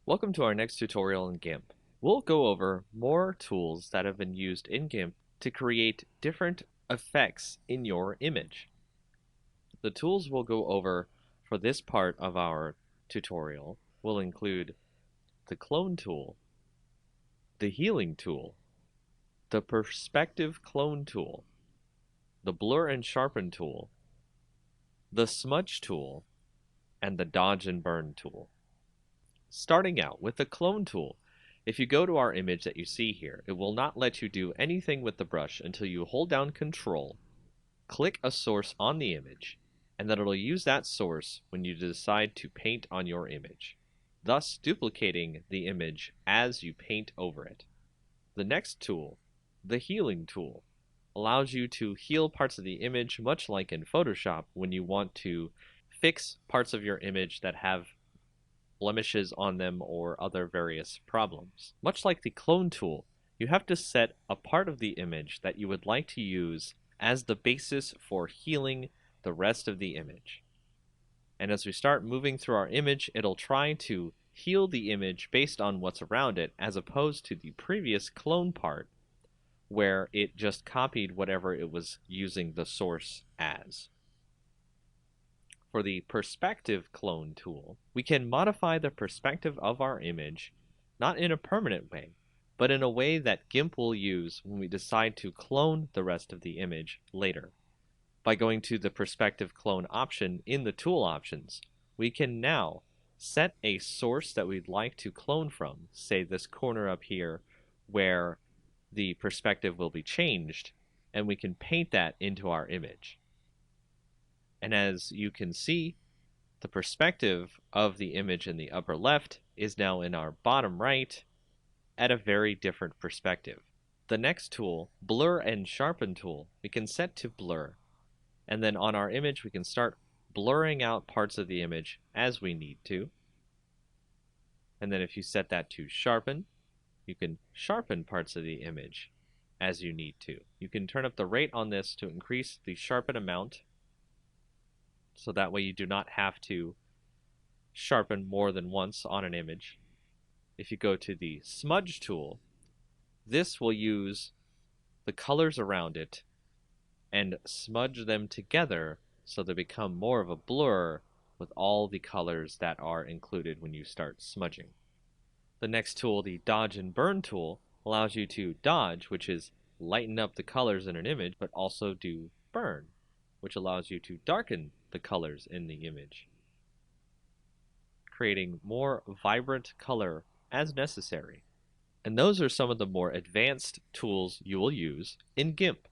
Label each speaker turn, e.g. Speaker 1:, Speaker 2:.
Speaker 1: Welcome to our next tutorial in GIMP. We'll go over more tools that have been used in GIMP to create different effects in your image. The tools we'll go over for this part of our tutorial will include the clone tool, the healing tool, the perspective clone tool, the blur and sharpen tool, the smudge tool, and the dodge and burn tool. Starting out with the clone tool, if you go to our image that you see here, it will not let you do anything with the brush until you hold down Control, click a source on the image, and then it'll use that source when you decide to paint on your image, thus duplicating the image as you paint over it. The next tool, the healing tool, allows you to heal parts of the image much like in Photoshop when you want to fix parts of your image that have blemishes on them or other various problems. Much like the clone tool, you have to set a part of the image that you would like to use as the basis for healing the rest of the image. And as we start moving through our image, it'll try to heal the image based on what's around it, as opposed to the previous clone part where it just copied whatever it was using the source as. For the perspective clone tool, we can modify the perspective of our image, not in a permanent way, but in a way that GIMP will use when we decide to clone the rest of the image later. By going to the perspective clone option in the tool options, we can now set a source that we'd like to clone from, say this corner up here where the perspective will be changed, and we can paint that into our image. And as you can see, the perspective of the image in the upper left is now in our bottom right at a very different perspective. The next tool, blur and sharpen tool, we can set to blur. And then on our image, we can start blurring out parts of the image as we need to. And then if you set that to sharpen, you can sharpen parts of the image as you need to. You can turn up the rate on this to increase the sharpen amount, so that way you do not have to sharpen more than once on an image. If you go to the smudge tool, this will use the colors around it and smudge them together so they become more of a blur with all the colors that are included when you start smudging. The next tool, the dodge and burn tool, allows you to dodge, which is lighten up the colors in an image, but also do burn, which allows you to darken the colors in the image, creating more vibrant color as necessary. And those are some of the more advanced tools you will use in GIMP.